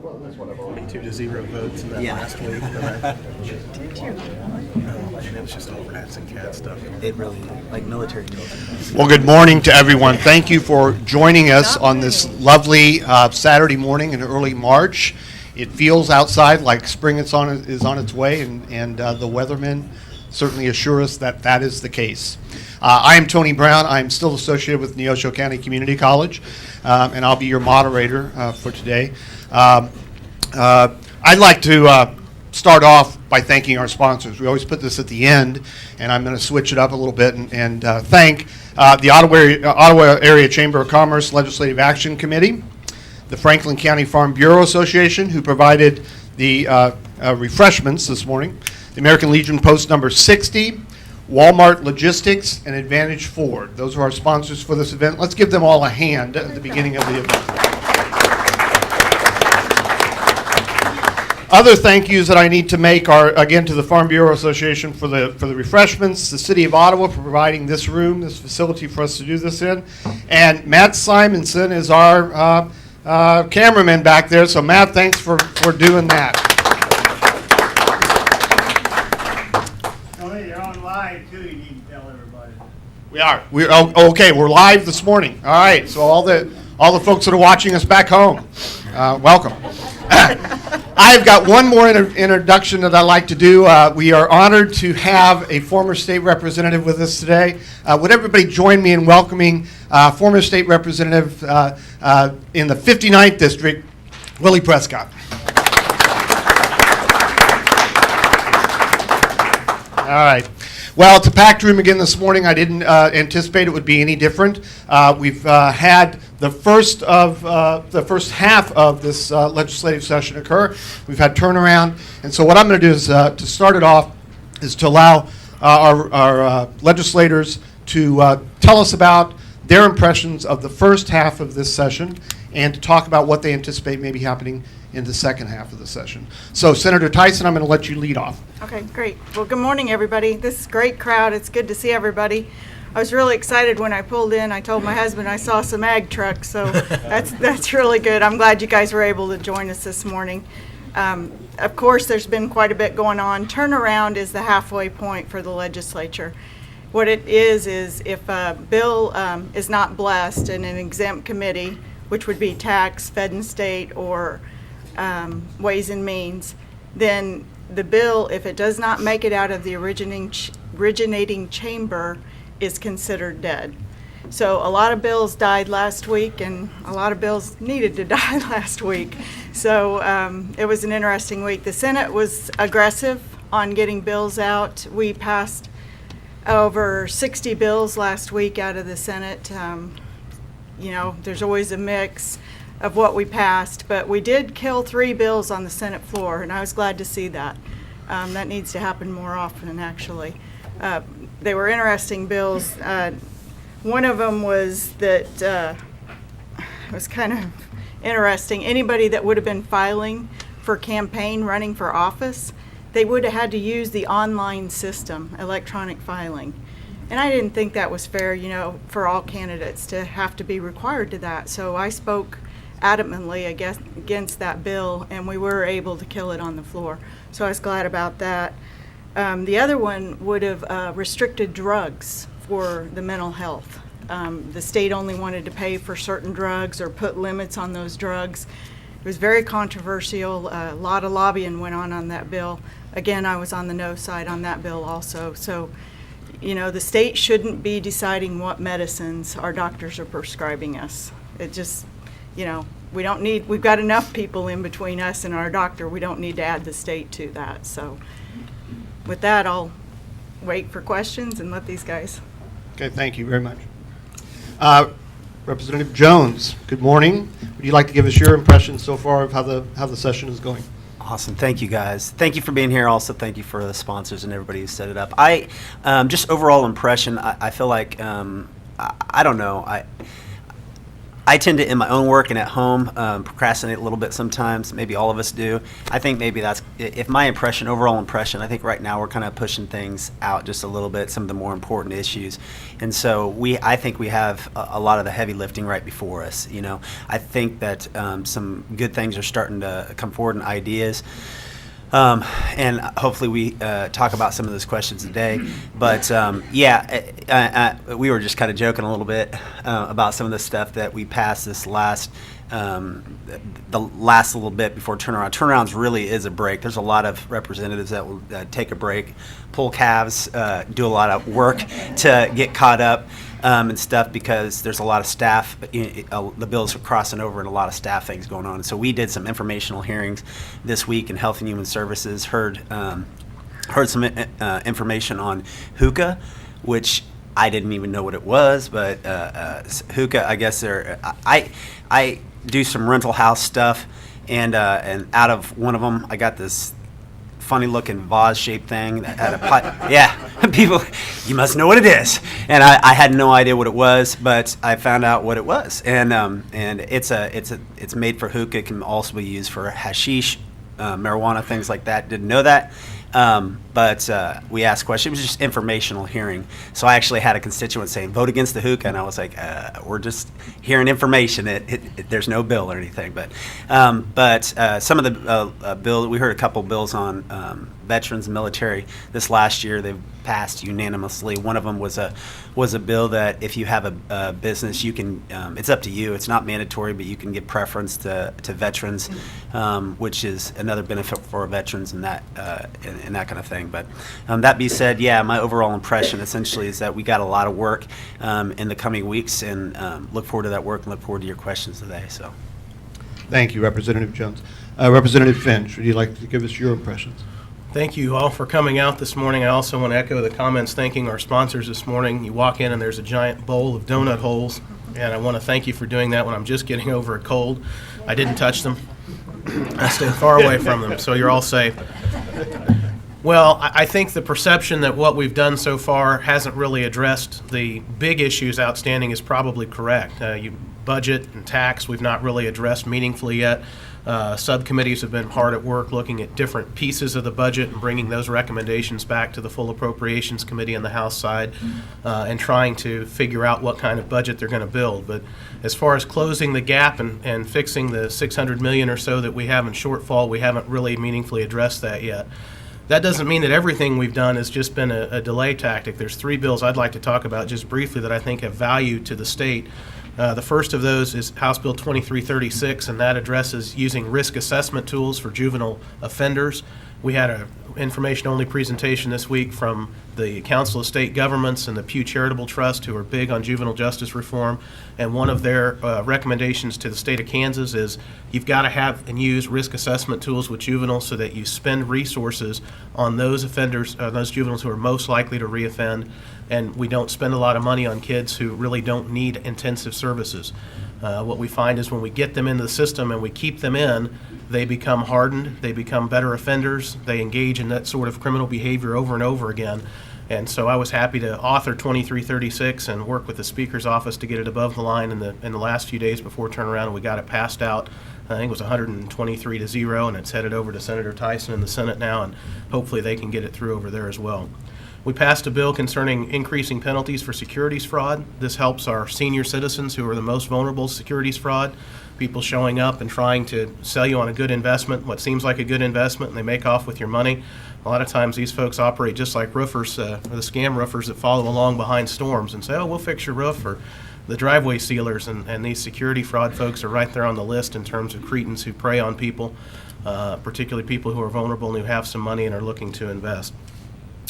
22-0 votes in that last week. Did you? And it was just all rats and cat stuff. It really, like military drills. Well, good morning to everyone. Thank you for joining us on this lovely Saturday morning in early March. It feels outside like spring is on its way, and the weathermen certainly assure us that that is the case. I am Tony Brown. I'm still associated with Neosho County Community College, and I'll be your moderator for today. I'd like to start off by thanking our sponsors. We always put this at the end, and I'm going to switch it up a little bit and thank the Ottawa Area Chamber of Commerce Legislative Action Committee, the Franklin County Farm Bureau Association, who provided the refreshments this morning, the American Legion Post number 60, Walmart Logistics, and Advantage Ford. Those are our sponsors for this event. Let's give them all a hand at the beginning of the event. Other thank yous that I need to make are, again, to the Farm Bureau Association for the refreshments, the City of Ottawa for providing this room, this facility for us to do this in, and Matt Simonson is our cameraman back there. So Matt, thanks for doing that. You're on live too. You need to tell everybody. We are. Okay. We're live this morning. All right. So all the folks that are watching us back home, welcome. I've got one more introduction that I'd like to do. We are honored to have a former state representative with us today. Would everybody join me in welcoming former state representative in the 59th District, Willie Prescott. All right. Well, it's a packed room again this morning. I didn't anticipate it would be any different. We've had the first half of this legislative session occur. We've had turnaround, and so what I'm going to do is to start it off is to allow our legislators to tell us about their impressions of the first half of this session and to talk about what they anticipate may be happening in the second half of the session. So, Senator Tyson, I'm going to let you lead off. Okay, great. Well, good morning, everybody. This is a great crowd. It's good to see everybody. I was really excited when I pulled in. I told my husband I saw some ag trucks, so that's really good. I'm glad you guys were able to join us this morning. Of course, there's been quite a bit going on. Turnaround is the halfway point for the legislature. What it is if a bill is not blessed in an exempt committee, which would be tax, fed and state, or Ways and Means, then the bill, if it does not make it out of the originating chamber, is considered dead. So a lot of bills died last week, and a lot of bills needed to die last week. So it was an interesting week. The Senate was aggressive on getting bills out. We passed over 60 bills last week out of the Senate. You know, there's always a mix of what we passed, but we did kill 3 bills on the Senate floor, and I was glad to see that. That needs to happen more often, actually. They were interesting bills. One of them was that was kind of interesting. Anybody that would have been filing for campaign, running for office, they would have had to use the online system, electronic filing. And I didn't think that was fair, you know, for all candidates to have to be required to that. So I spoke adamantly against that bill, and we were able to kill it on the floor. So I was glad about that. The other one would have restricted drugs for the mental health. The state only wanted to pay for certain drugs or put limits on those drugs. It was very controversial. A lot of lobbying went on that bill. Again, I was on the no side on that bill also. So, you know, the state shouldn't be deciding what medicines our doctors are prescribing us. It just, you know, we've got enough people in between us and our doctor. We don't need to add the state to that. So with that, I'll wait for questions and let these guys. Okay, thank you very much. Representative Jones, good morning. Would you like to give us your impression so far of how the session is going? Awesome. Thank you, guys. Thank you for being here. Also, thank you for the sponsors and everybody who set it up. I just overall impression, I feel like, I don't know. I tend to, in my own work and at home, procrastinate a little bit sometimes. Maybe all of us do. I think maybe that's, if my impression, overall impression, I think right now we're kind of pushing things out just a little bit, some of the more important issues. And so I think we have a lot of the heavy lifting right before us. You know, I think that some good things are starting to come forward and ideas. And hopefully we talk about some of those questions today. But we were just kind of joking a little bit about some of the stuff that we passed this last the last little bit before turnaround. Turnarounds really is a break. There's a lot of representatives that will take a break, pull calves, do a lot of work to get caught up. And stuff, because there's a lot of staff, the bills are crossing over and a lot of staff things going on. And so we did some informational hearings this week in Health and Human Services, heard some information on hookah, which I didn't even know what it was, but hookah, I guess I do some rental house stuff, and out of one of them, I got this funny looking vase shaped thing that had a pot. Yeah, people, you must know what it is. And I had no idea what it was, but I found out what it was. And it's made for hookah. It can also be used for hashish, marijuana, things like that. Didn't know that. But we asked questions. It was just informational hearing. So I actually had a constituent saying, vote against the hookah. And I was like, we're just hearing information. There's no bill or anything. But some of the bill, we heard a couple bills on veterans and military this last year. They've passed unanimously. One of them was a bill that if you have a business, you can, it's up to you. It's not mandatory, but you can give preference to veterans, which is another benefit for veterans and that kind of thing. But that being said, yeah, my overall impression essentially is that we got a lot of work in the coming weeks, and look forward to that work and look forward to your questions today. So, Thank you, Representative Jones. Representative Finch, would you like to give us your impressions? Thank you all for coming out this morning. I also want to echo the comments thanking our sponsors this morning. You walk in and there's a giant bowl of donut holes, and I want to thank you for doing that when I'm just getting over a cold. I didn't touch them. I stayed far away from them, so you're all safe. Well, I think the perception that what we've done so far hasn't really addressed the big issues outstanding is probably correct. Budget and tax we've not really addressed meaningfully yet. Subcommittees have been hard at work looking at different pieces of the budget and bringing those recommendations back to the full appropriations committee on the House side, and trying to figure out what kind of budget they're going to build. But as far as closing the gap and fixing the $600 million or so that we have in shortfall, we haven't really meaningfully addressed that yet. That doesn't mean that everything we've done has just been a delay tactic. There's 3 bills I'd like to talk about just briefly that I think have value to the state. The first of those is House Bill 2336, and that addresses using risk assessment tools for juvenile offenders. We had an information-only presentation this week from the Council of State Governments and the Pew Charitable Trust, who are big on juvenile justice reform. And one of their recommendations to the state of Kansas is you've got to have and use risk assessment tools with juveniles so that you spend resources on those offenders, those juveniles who are most likely to reoffend, and we don't spend a lot of money on kids who really don't need intensive services. What we find is when we get them into the system and we keep them in, they become hardened, they become better offenders, they engage in that sort of criminal behavior over and over again. And so I was happy to author 2336 and work with the Speaker's office to get it above the line in the last few days before turnaround, and we got it passed out. I think it was 123 to 0, and it's headed over to Senator Tyson in the Senate now, and hopefully they can get it through over there as well. We passed a bill concerning increasing penalties for securities fraud. This helps our senior citizens who are the most vulnerable to securities fraud. People showing up and trying to sell you on a good investment, what seems like a good investment, and they make off with your money. A lot of times these folks operate just like roofers, or the scam roofers that follow along behind storms and say, oh, we'll fix your roof, or the driveway sealers, and these security fraud folks are right there on the list in terms of cretins who prey on people, particularly people who are vulnerable and who have some money and are looking to invest.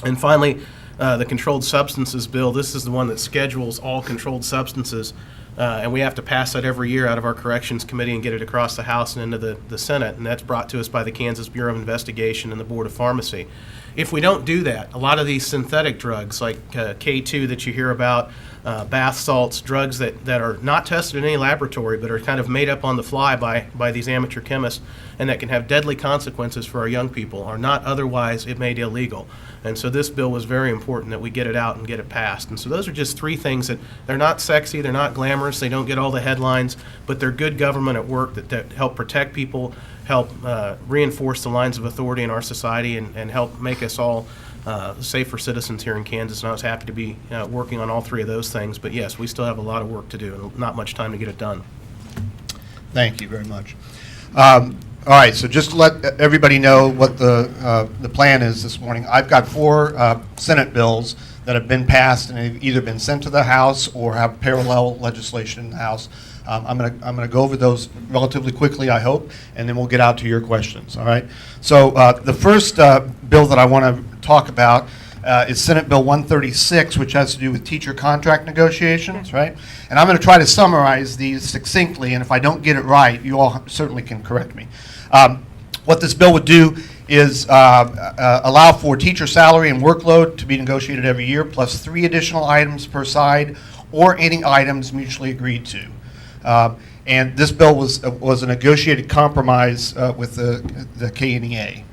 And finally, the Controlled Substances Bill. This is the one that schedules all controlled substances, and we have to pass that every year out of our Corrections Committee and get it across the House and into the Senate, and that's brought to us by the Kansas Bureau of Investigation and the Board of Pharmacy. If we don't do that, a lot of these synthetic drugs like K2 that you hear about, bath salts, drugs that are not tested in any laboratory but are kind of made up on the fly by these amateur chemists and that can have deadly consequences for our young people, are not otherwise made illegal. And so this bill was very important that we get it out and get it passed. And so those are just 3 things that they're not sexy, they're not glamorous. glamorous, they don't get all the headlines, but they're good government at work that help protect people, help reinforce the lines of authority in our society, and help make us all safer citizens here in Kansas. And I was happy to be working on all three of those things. But yes, we still have a lot of work to do and not much time to get it done. Thank you very much. All right, so just to let everybody know what the plan is this morning, I've got 4 Senate bills that have been passed and have either been sent to the House or have parallel legislation in the House. I'm gonna go over those relatively quickly, I hope, and then we'll get out to your questions. All right. So the first bill that I want to talk about is Senate Bill 136, which has to do with teacher contract negotiations, right? And I'm going to try to summarize these succinctly, and if I don't get it right, you all certainly can correct me. What this bill would do is allow for teacher salary and workload to be negotiated every year, plus 3 additional items per side, or any items mutually agreed to. And this bill was a negotiated compromise with the KNEA.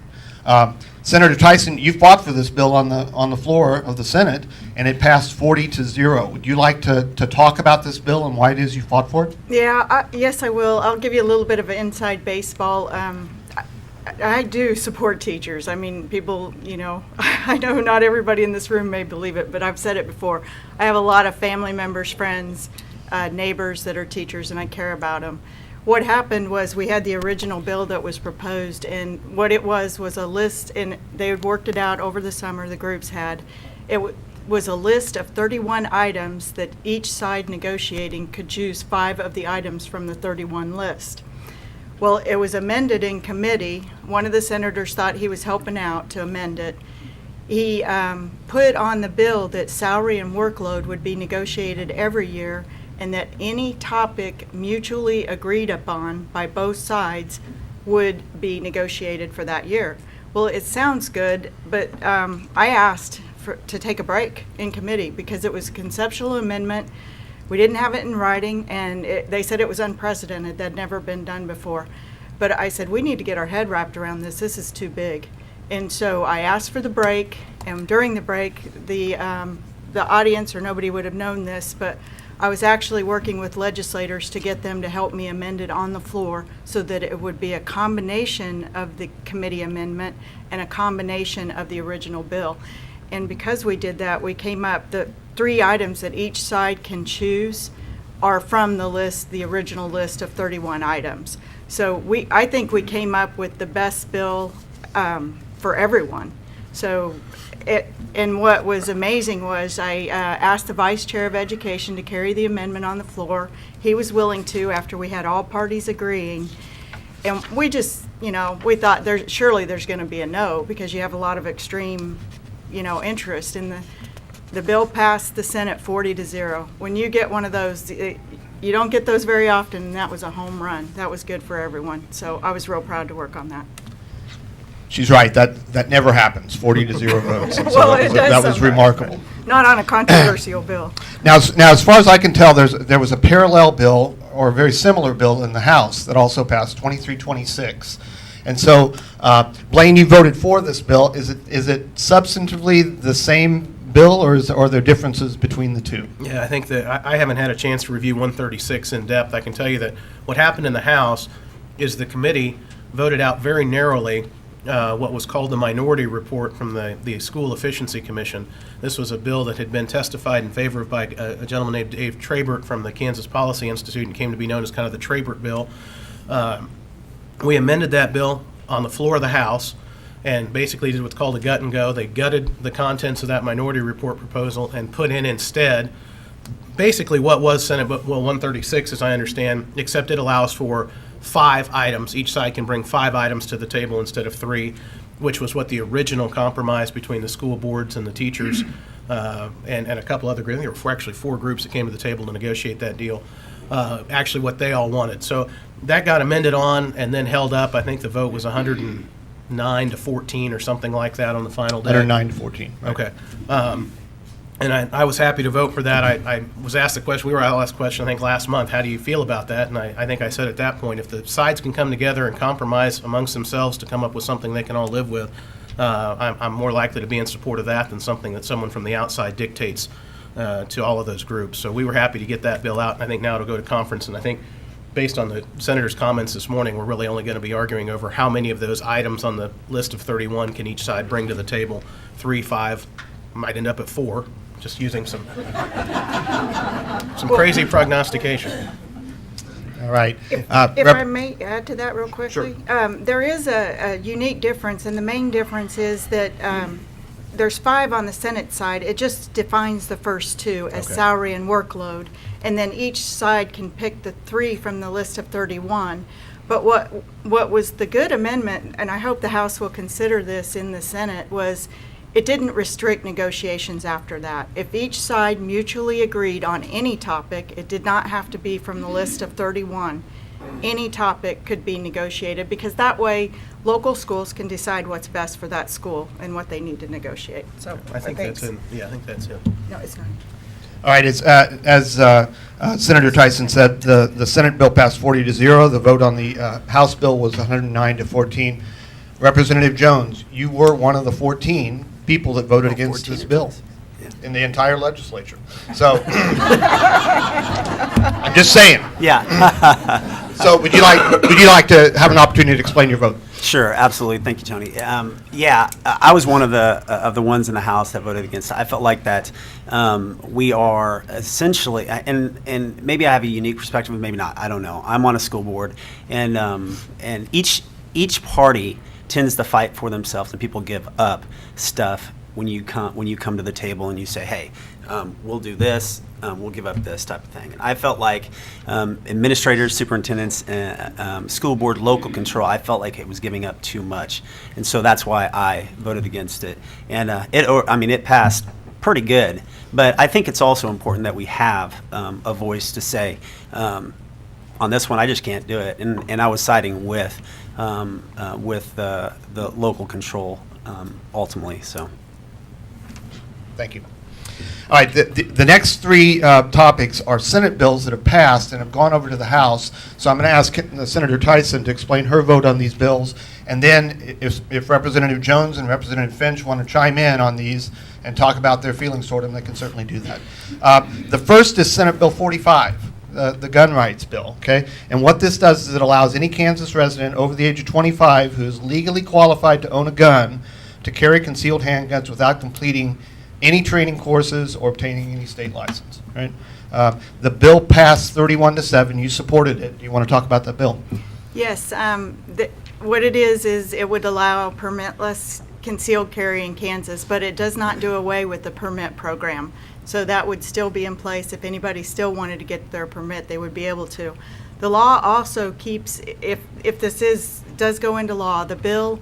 Senator Tyson, you fought for this bill on the floor of the Senate, and it passed 40-0. Would you like to talk about this bill and why it is you fought for it? Yeah, yes, I will. I'll give you a little bit of an inside baseball. I do support teachers. I mean, people, I know not everybody in this room may believe it, but I've said it before. I have a lot of family members, friends, neighbors that are teachers, and I care about them. What happened was we had the original bill that was proposed, and what it was a list, and they had worked it out over the summer, the groups had. It was a list of 31 items that each side negotiating could choose 5 of the items from the 31 list. Well, it was amended in committee. One of the senators thought he was helping out to amend it. He put on the bill that salary and workload would be negotiated every year, and that any topic mutually agreed upon by both sides would be negotiated for that year. Well, it sounds good, but I asked to take a break in committee because it was a conceptual amendment. We didn't have it in writing, and they said it was unprecedented. That had never been done before. But I said, we need to get our head wrapped around this. This is too big. And so I asked for the break, and during the break, the audience or nobody would have known this, but I was actually working with legislators to get them to help me amend it on the floor so that it would be a combination of the committee amendment and a combination of the original bill. And because we did that, we came up, the 3 items that each side can choose are from the list, the original list of 31 items. So I think we came up with the best bill for everyone. So and what was amazing was I asked the Vice Chair of Education to carry the amendment on the floor. He was willing to after we had all parties agreeing. And we just, we thought surely there's going to be a no because you have a lot of extreme, interest in the bill passed the Senate 40-0. When you get one of those, you don't get those very often, and that was a home run. That was good for everyone. So I was real proud to work on that. She's right. That never happens. 40-0 votes. And so Well, it does that was sometimes. remarkable. Not on a controversial bill. Now, as far as I can tell, there was a parallel bill or a very similar bill in the House that also passed 23-26. And so, Blaine, you voted for this bill. Is it substantively the same bill, or are there differences between the two? Yeah, I think that I haven't had a chance to review 136 in depth. I can tell you that what happened in the House is the committee voted out very narrowly what was called the minority report from the School Efficiency Commission. This was a bill that had been testified in favor of by a gentleman named Dave Trabert from the Kansas Policy Institute and came to be known as kind of the Trabert bill. We amended that bill on the floor of the House and basically did what's called a gut and go. They gutted the contents of that minority report proposal and put in instead basically what was Senate Bill 136, as I understand, except it allows for 5 items. Each side can bring 5 items to the table instead of 3, which was what the original compromise between the school boards and the teachers and a couple other groups. There were actually 4 groups that came to the table to negotiate that deal. Actually, what they all wanted. So that got amended on and then held up. I think the vote was 109-14 or something like that on the final day. 109-14. Right. Okay. And I was happy to vote for that. I was asked the question, we were asked the question, I think, last month, how do you feel about that? And I think I said at that point, if the sides can come together and compromise amongst themselves to come up with something they can all live with, I'm more likely to be in support of that than something that someone from the outside dictates to all of those groups. So we were happy to get that bill out. I think now it'll go to conference, and I think based on the senator's comments this morning, we're really only going to be arguing over how many of those items on the list of 31 can each side bring to the table. 3, 5, might end up at 4, just using some crazy prognostication. All right. If Rep- I may add to that real quickly. There is a unique difference, and the main difference is that there's 5 on the Senate side. It just defines the first 2 as Okay. salary and workload, and then each side can pick the 3 from the list of 31. But what was the good amendment, and I hope the House will consider this in the Senate, was it didn't restrict negotiations after that. If each side mutually agreed on any topic, it did not have to be from the list of 31. Any topic could be negotiated, because that way local schools can decide what's best for that school and what they need to negotiate. So I think thanks. that's in. Yeah, I think that's it. No, it's not. All right, as Senator Tyson said, the Senate bill passed 40-0. The vote on the House bill was 109-14. Representative Jones, you were one of the 14 people that voted against 14 this bill in the entire legislature. So I'm just saying. Yeah. So would you like to have an opportunity to explain your vote? Sure, absolutely. Thank you, Tony. I was one of the ones in the House that voted against it. I felt like that we are essentially, and maybe I have a unique perspective, maybe not. I don't know. I'm on a school board, and each party tends to fight for themselves, and people give up stuff when you come to the table and you say, hey, we'll do this, we'll give up this type of thing. And I felt like administrators, superintendents, school board, local control, I felt like it was giving up too much. And so that's why I voted against it. And it passed pretty good. But I think it's also important that we have a voice to say, on this one, I just can't do it. And I was siding with the local control ultimately. So. Thank you. All right, the next 3 topics are Senate bills that have passed and have gone over to the House. So I'm going to ask Senator Tyson to explain her vote on these bills. And then if Representative Jones and Representative Finch want to chime in on these and talk about their feelings toward them, they can certainly do that. The first is Senate Bill 45. The gun rights bill, okay? And what this does is it allows any Kansas resident over the age of 25 who is legally qualified to own a gun to carry concealed handguns without completing any training courses or obtaining any state license, right? The bill passed 31-7. You supported it. Do you want to talk about that bill? Yes, what it is it would allow permitless concealed carry in Kansas, but it does not do away with the permit program. So that would still be in place. If anybody still wanted to get their permit, they would be able to. The law also keeps, if this does go into law, the bill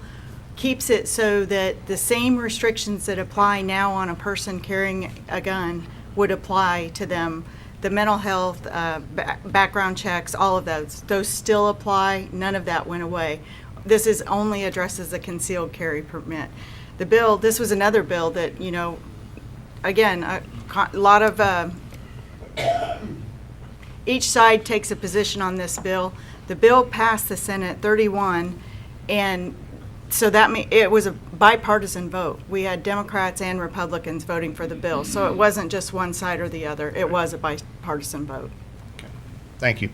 keeps it so that the same restrictions that apply now on a person carrying a gun would apply to them. The mental health, background checks, all of those still apply. None of that went away. This is only addresses the concealed carry permit. The bill, this was another bill that, again, a lot of, each side takes a position on this bill. The bill passed the Senate 31, and so it was a bipartisan vote. We had Democrats and Republicans voting for the bill, so it wasn't just one side or the other. It was a bipartisan vote. Okay. Thank you.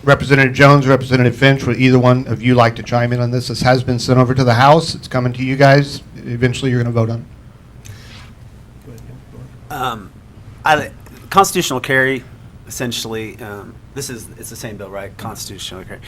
Representative Jones, Representative Finch, would either one of you like to chime in on this? This has been sent over to the House. It's coming to you guys. Eventually, you're going to vote on it. Constitutional carry, essentially, it's the same bill, right? Constitutional carry.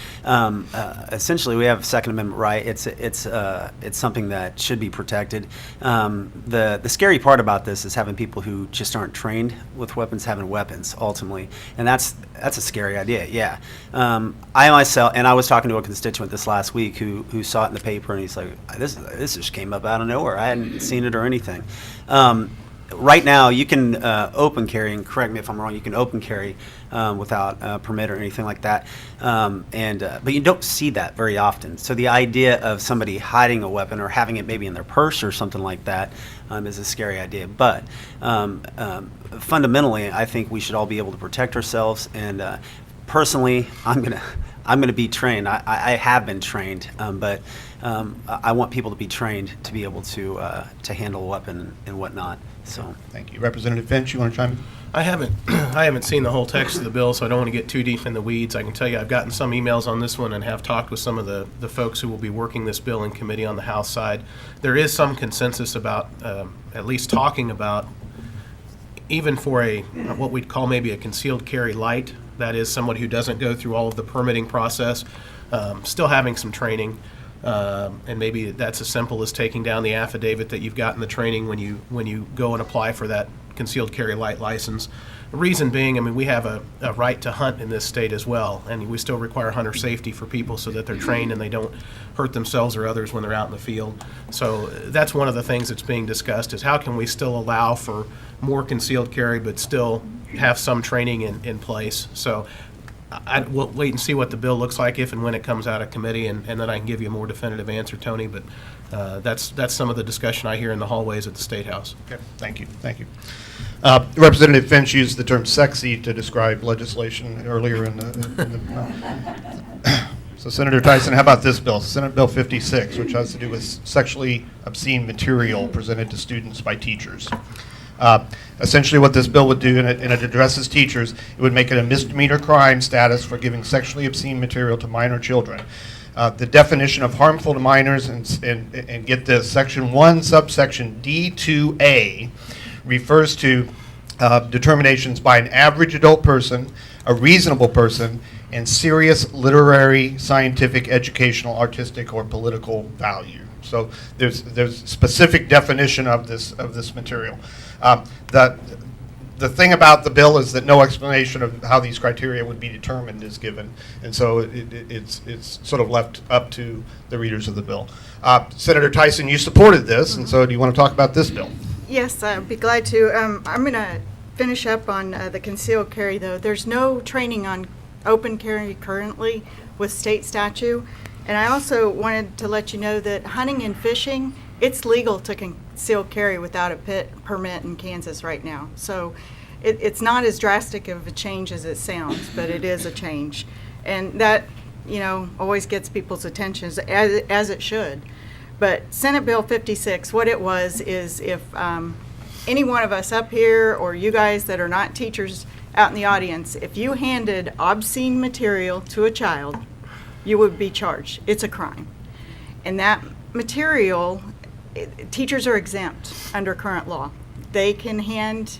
Essentially, we have Second Amendment right. It's something that should be protected. The scary part about this is having people who just aren't trained with weapons having weapons ultimately, and that's a scary idea. Yeah, I myself, and I was talking to a constituent this last week who saw it in the paper, and he's like, "This just came up out of nowhere. I hadn't seen it or anything." Right now, you can open carry, and correct me if I'm wrong, you can open carry without a permit or anything like that, but you don't see that very often. So the idea of somebody hiding a weapon or having it maybe in their purse or something like that is a scary idea. But fundamentally, I think we should all be able to protect ourselves. And personally, I'm I'm going to be trained. I have been trained, but I want people to be trained to be able to handle a weapon and whatnot. So Thank you. Representative Finch, you want to chime in? I haven't seen the whole text of the bill, so I don't want to get too deep in the weeds. I can tell you I've gotten some emails on this one and have talked with some of the folks who will be working this bill in committee on the House side. There is some consensus about at least talking about, even for what we'd call maybe a concealed carry light, that is somebody who doesn't go through all of the permitting process, still having some training. And maybe that's as simple as taking down the affidavit that you've gotten the training when you go and apply for that concealed carry light license. The reason being, I mean, we have a right to hunt in this state as well, and we still require hunter safety for people so that they're trained and they don't hurt themselves or others when they're out in the field. So that's one of the things that's being discussed, is how can we still allow for more concealed carry but still have some training in place. So we'll wait and see what the bill looks like if and when it comes out of committee, and then I can give you a more definitive answer, Tony. But that's some of the discussion I hear in the hallways at the State House. Okay, thank you, thank you. Representative Finch used the term sexy to describe legislation earlier in the So Senator Tyson, how about this bill? Senate Bill 56, which has to do with sexually obscene material presented to students by teachers. Essentially what this bill would do, and it addresses teachers, it would make it a misdemeanor crime status for giving sexually obscene material to minor children. The definition of harmful to minors, and get this, Section 1, subsection D2A, refers to determinations by an average adult person, a reasonable person, and serious literary, scientific, educational, artistic, or political value. So there's specific definition of this material. The thing about the bill is that no explanation of how these criteria would be determined is given, and so it's sort of left up to the readers of the bill. Senator Tyson, you supported this, and so do you want to talk about this bill? Yes, I'd be glad to. I'm going to finish up on the concealed carry, though. There's no training on open carry currently with state statute. And I also wanted to let you know that hunting and fishing, it's legal to conceal carry without a permit in Kansas right now. So it's not as drastic of a change as it sounds, but it is a change. And that, always gets people's attention, as it should. But Senate Bill 56, what it was is if any one of us up here or you guys that are not teachers out in the audience, if you handed obscene material to a child, you would be charged. It's a crime. And that material, teachers are exempt under current law. They can hand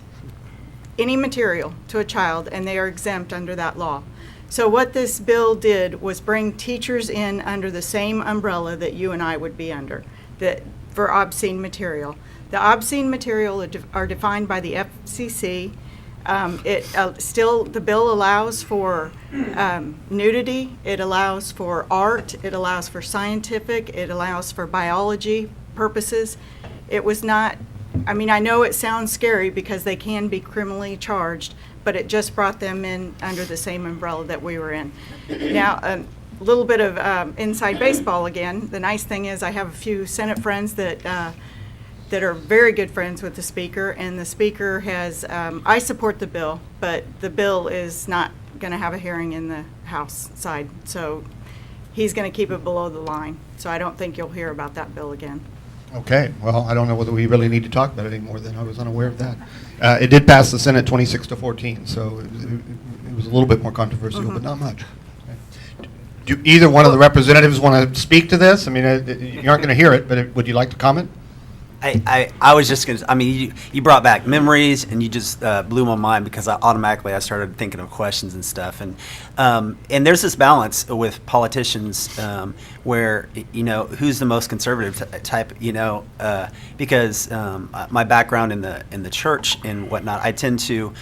any material to a child and they are exempt under that law. So what this bill did was bring teachers in under the same umbrella that you and I would be under, for obscene material. The obscene material are defined by the FCC. The bill allows for nudity, it allows for art, it allows for scientific, it allows for biology purposes. It was not, I know it sounds scary because they can be criminally charged, but it just brought them in under the same umbrella that we were in. Now, a little bit of inside baseball again. The nice thing is I have a few Senate friends that are very good friends with the Speaker, and the Speaker has, I support the bill, but the bill is not going to have a hearing in the House side, so he's going to keep it below the line. So I don't think you'll hear about that bill again. Okay, well, I don't know whether we really need to talk about it anymore then. I was unaware of that. It did pass the Senate 26-14, so it was a little bit more controversial, but not much. Okay. Do either one of the representatives want to speak to this? You aren't going to hear it, but would you like to comment? I was just going to, you brought back memories and you just blew my mind because I started thinking of questions and stuff. And there's this balance with politicians where, who's the most conservative type, because my background in the church and whatnot, I tend to,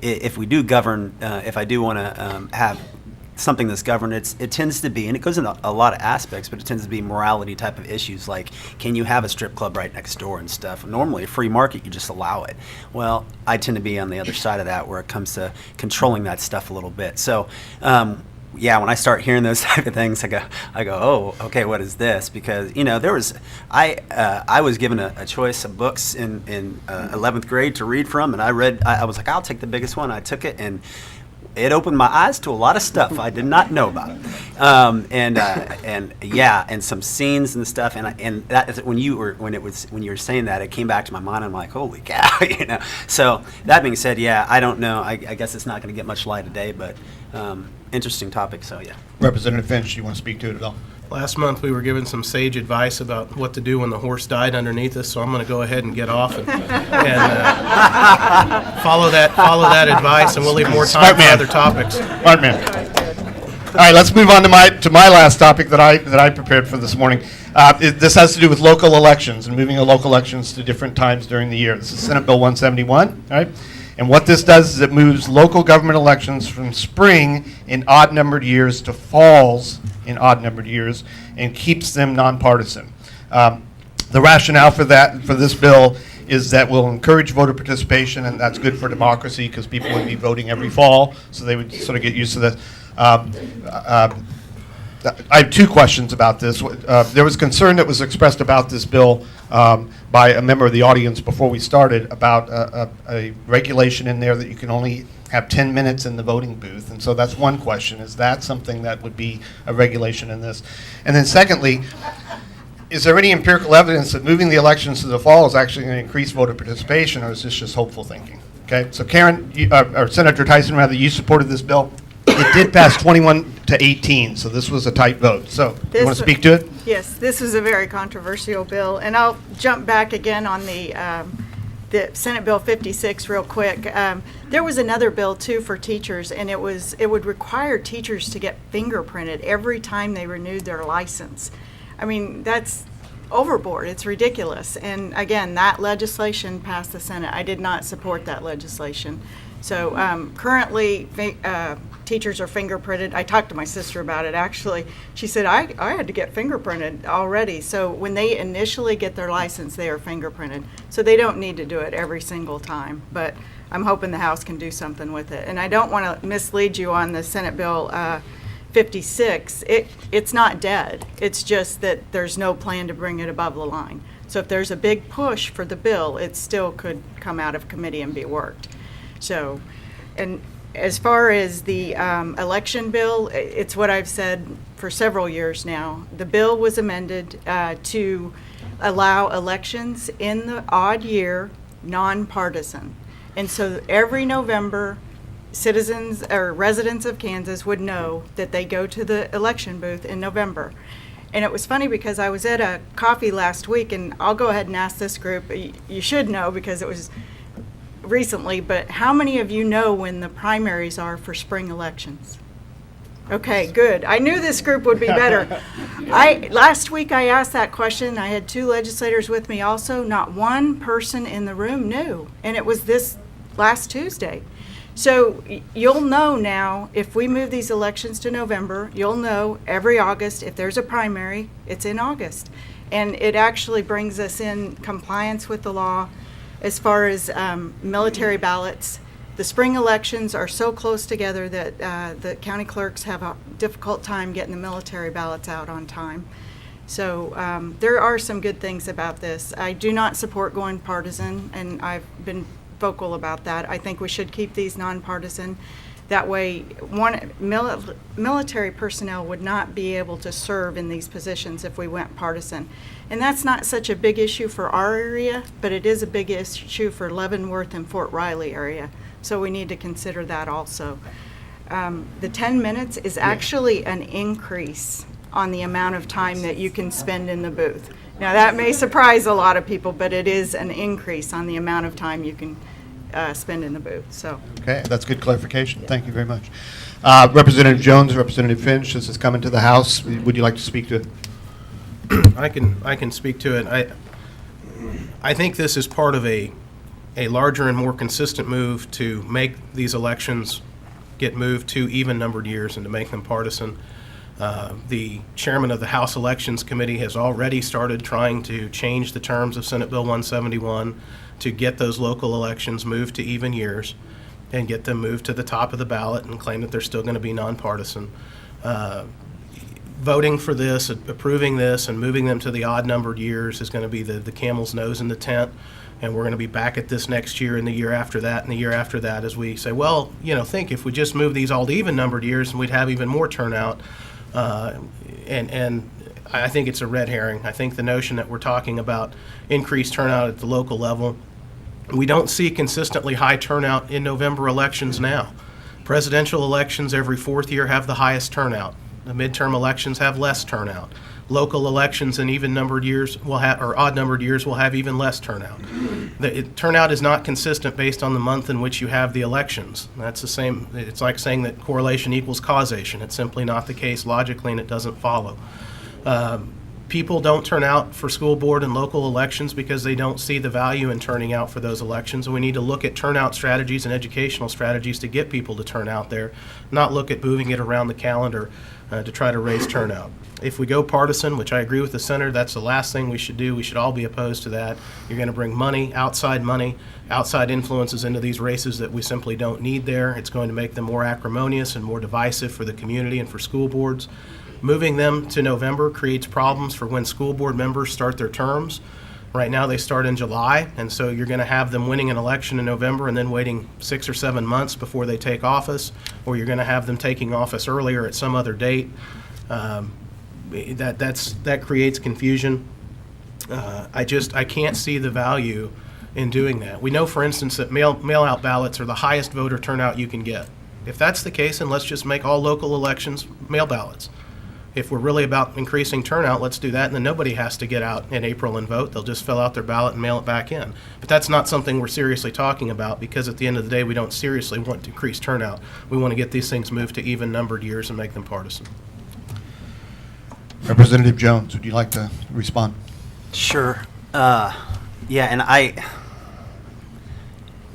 if we do govern, if I do want to have something that's governed, it tends to be, and it goes into a lot of aspects, but it tends to be morality type of issues, like can you have a strip club right next door and stuff. Normally a free market, you just allow it. Well, I tend to be on the other side of that where it comes to controlling that stuff a little bit. So yeah, when I start hearing those type of things, I go, oh, okay, what is this? Because I was given a choice of books in 11th grade to read from, and I was like, I'll take the biggest one. I took it, and it opened my eyes to a lot of stuff I did not know about. And some scenes and stuff, and that is when you were saying that, it came back to my mind. I'm like, holy cow, So that being said, yeah, I don't know. I guess it's not going to get much light today, but interesting topic. So yeah. Representative Finch, do you want to speak to it at all? Last month, we were given some sage advice about what to do when the horse died underneath us, so I'm going to go ahead and get off and follow that advice, and we'll leave more time Smart for man. other topics. Smart man. All right, let's move on to my last topic that I prepared for this morning. This has to do with local elections and moving the local elections to different times during the year. This is Senate Bill 171, all right? And what this does is it moves local government elections from spring in odd-numbered years to falls in odd-numbered years and keeps them nonpartisan. The rationale for this bill is that we'll encourage voter participation, and that's good for democracy because people would be voting every fall, so they would sort of get used to this. I have two questions about this. There was concern that was expressed about this bill by a member of the audience before we started about a regulation in there that you can only have 10 minutes in the voting booth. And so that's one question. Is that something that would be a regulation in this? And then secondly, is there any empirical evidence that moving the elections to the fall is actually going to increase voter participation, or is this just hopeful thinking? Okay, so Karen, or Senator Tyson, rather, you supported this bill. It did pass 21 to 18, so this was a tight vote. So, you want to speak to it? Yes, this was a very controversial bill, and I'll jump back again on the Senate Bill 56 real quick. There was another bill too for teachers, and it would require teachers to get fingerprinted every time they renewed their license. I mean, that's overboard. It's ridiculous. And again, that legislation passed the Senate. I did not support that legislation. So currently, teachers are fingerprinted. I talked to my sister about it, actually. She said, I had to get fingerprinted already. So when they initially get their license, they are fingerprinted. So they don't need to do it every single time. But I'm hoping the House can do something with it. And I don't want to mislead you on the Senate Bill 56. It's not dead. It's just that there's no plan to bring it above the line. So if there's a big push for the bill, it still could come out of committee and be worked. So, and as far as the election bill, it's what I've said for several years now. The bill was amended to allow elections in the odd year, nonpartisan. And so every November, citizens or residents of Kansas would know that they go to the election booth in November. And it was funny because I was at a coffee last week, and I'll go ahead and ask this group, you should know because it was recently, but how many of you know when the primaries are for spring elections? Okay, good. I knew this group would be better. Last week I asked that question. I had two legislators with me also. Not one person in the room knew, and it was this last Tuesday. So you'll know now, if we move these elections to November, you'll know every August, if there's a primary, it's in August. And it actually brings us in compliance with the law as far as military ballots. The spring elections are so close together that the county clerks have a difficult time getting the military ballots out on time. So there are some good things about this. I do not support going partisan, and I've been vocal about that. I think we should keep these nonpartisan. That way, military personnel would not be able to serve in these positions if we went partisan. And that's not such a big issue for our area, but it is a big issue for Leavenworth and Fort Riley area. So we need to consider that also. The 10 minutes is actually an increase on the amount of time that you can spend in the booth. Now that may surprise a lot of people, but it is an increase on the amount of time you can spend in the booth. So. Okay, that's good clarification. Thank you very much. Representative Jones, Representative Finch, this is coming to the House. Would you like to speak to it? I can speak to it. I think this is part of a larger and more consistent move to make these elections get moved to even-numbered years and to make them partisan. The chairman of the House Elections Committee has already started trying to change the terms of Senate Bill 171 to get those local elections moved to even years and get them moved to the top of the ballot and claim that they're still going to be nonpartisan. voting for this, approving this, and moving them to the odd-numbered years is going to be the camel's nose in the tent. And we're going to be back at this next year and the year after that and the year after that as we say, well, think if we just move these all to even-numbered years, and we'd have even more turnout. And I think it's a red herring. I think the notion that we're talking about increased turnout at the local level, we don't see consistently high turnout in November elections now. Presidential elections every fourth year have the highest turnout. The midterm elections have less turnout. Local elections in even-numbered years will have, or odd-numbered years will have even less turnout. Turnout is not consistent based on the month in which you have the elections. That's the same. It's like saying that correlation equals causation. It's simply not the case logically, and it doesn't follow. People don't turn out for school board and local elections because they don't see the value in turning out for those elections, and we need to look at turnout strategies and educational strategies to get people to turn out there, not look at moving it around the calendar to try to raise turnout. If we go partisan, which I agree with the senator, that's the last thing we should do. We should all be opposed to that. You're going to bring money, outside influences into these races that we simply don't need there. It's going to make them more acrimonious and more divisive for the community and for school boards. Moving them to November creates problems for when school board members start their terms. Right now they start in July, and so you're going to have them winning an election in November and then waiting 6 or 7 months before they take office, or you're going to have them taking office earlier at some other date. That creates confusion. I can't see the value in doing that. We know, for instance, that mail-out ballots are the highest voter turnout you can get. If that's the case, then let's just make all local elections mail ballots. If we're really about increasing turnout, let's do that, and then nobody has to get out in April and vote. They'll just fill out their ballot and mail it back in. But that's not something we're seriously talking about, because at the end of the day, we don't seriously want to increase turnout. We want to get these things moved to even-numbered years and make them partisan. Representative Jones, would you like to respond? Sure.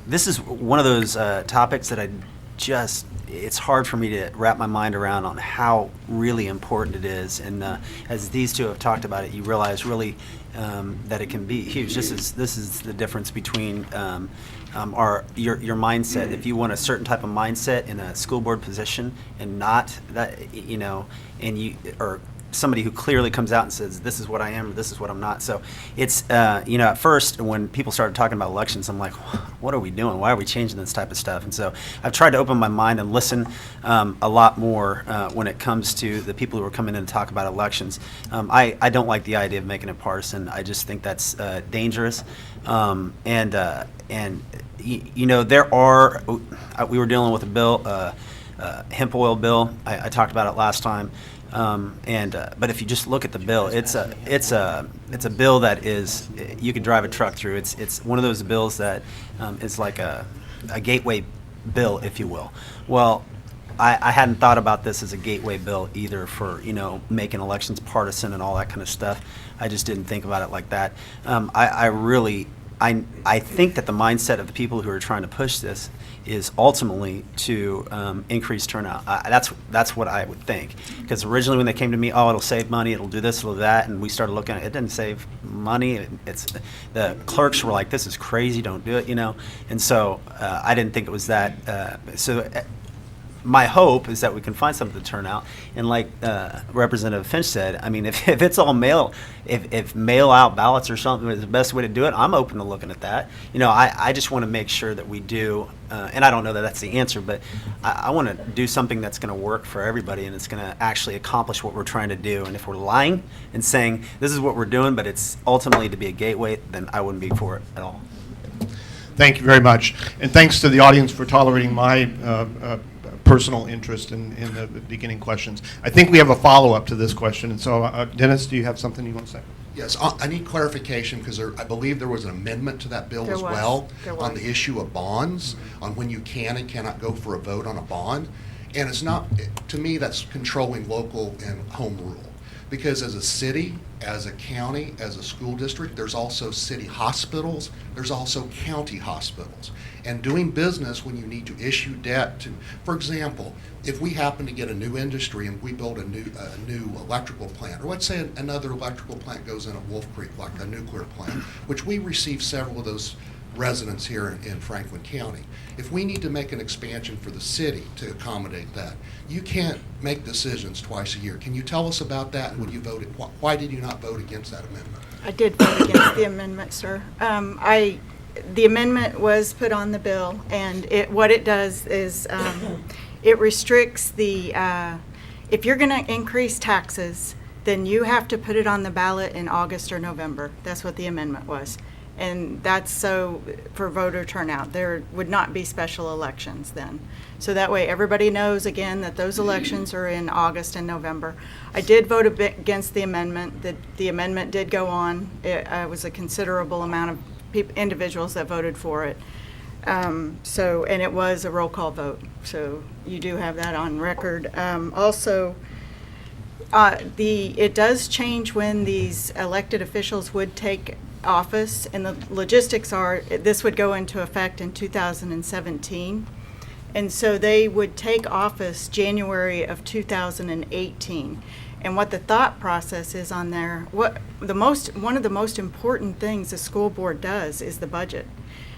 This is one of those topics that it's hard for me to wrap my mind around on how really important it is. And as these two have talked about it, you realize really that it can be huge. This is the difference between your mindset. If you want a certain type of mindset in a school board position and not that, and you or somebody who clearly comes out and says, this is what I am, or this is what I'm not. So it's, at first when people started talking about elections, I'm like, what are we doing? Why are we changing this type of stuff? And so I've tried to open my mind and listen a lot more when it comes to the people who are coming in to talk about elections. I don't like the idea of making it partisan. I just think that's dangerous. There are, we were dealing with a bill, hemp oil bill. I talked about it last time. But if you just look at the bill, it's a bill that is, you could drive a truck through. It's one of those bills that is like a gateway bill, if you will. Well, I hadn't thought about this as a gateway bill either for, making elections partisan and all that kind of stuff. I just didn't think about it like that. I think that the mindset of the people who are trying to push this is ultimately to increase turnout. That's what I would think. Because originally when they came to me, it'll save money, it'll do this, it'll do that, and we started looking at it, it didn't save money. The clerks were like, this is crazy, don't do it, And so I didn't think it was that. My hope is that we can find something to turn out. And like Representative Finch said, I mean, if it's all mail, if mail-out ballots or something is the best way to do it, I'm open to looking at that. I just want to make sure that we do, and I don't know that that's the answer, but I want to do something that's going to work for everybody and it's going to actually accomplish what we're trying to do. And if we're lying and saying this is what we're doing, but it's ultimately to be a gateway, then I wouldn't be for it at all. Thank you very much. And thanks to the audience for tolerating my personal interest in the beginning questions. I think we have a follow-up to this question. And so, Dennis, do you have something you want to say? Yes, I need clarification because I believe there was an amendment to that bill There as was. well There on was. the issue of bonds, on when you can and cannot go for a vote on a bond. And it's not, to me, that's controlling local and home rule. Because as a city, as a county, as a school district, there's also city hospitals, there's also county hospitals. And doing business when you need to issue debt to, for example, if we happen to get a new industry and we build a new electrical plant, or let's say another electrical plant goes in at Wolf Creek, like a nuclear plant, which we receive several of those residents here in Franklin County. If we need to make an expansion for the city to accommodate that, you can't make decisions twice a year. Can you tell us about that? And would you vote? Why did you not vote against that amendment? I did vote against the amendment, sir. The amendment was put on the bill, and what it does is it restricts if you're going to increase taxes, then you have to put it on the ballot in August or November. That's what the amendment was. And that's so for voter turnout. There would not be special elections then. So that way everybody knows again that those elections are in August and November. I did vote against the amendment. The amendment did go on. It was a considerable amount of individuals that voted for it. And it was a roll call vote. So you do have that on record. It does change when these elected officials would take office, and the logistics are this would go into effect in 2017, and so they would take office January of 2018. And what the thought process is on there, one of the most important things the school board does is the budget.